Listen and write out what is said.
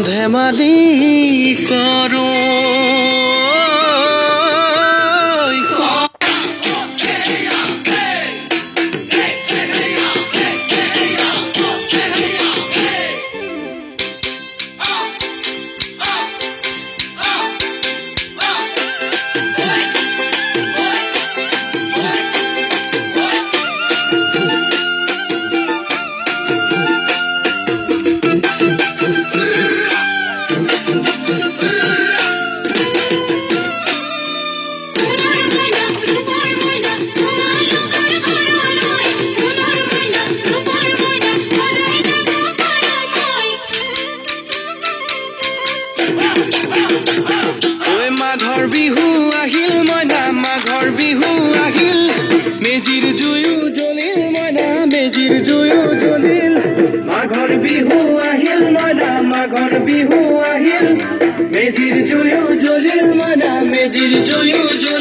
ধেমালি কৰো মাঘৰ বিহু আহিল মইনা মাঘৰ বিহু আহিল মেজিৰ জুয়ো জ্বলিল মইনা মেজিৰ জুয়ো জ্বলিল মাঘৰ বিহু আহিল মইনা মাঘৰ বিহু আহিল মেজিৰ জুয়ো জ্বলিল মইনা মেজিৰ জুয়ো জ্বলিল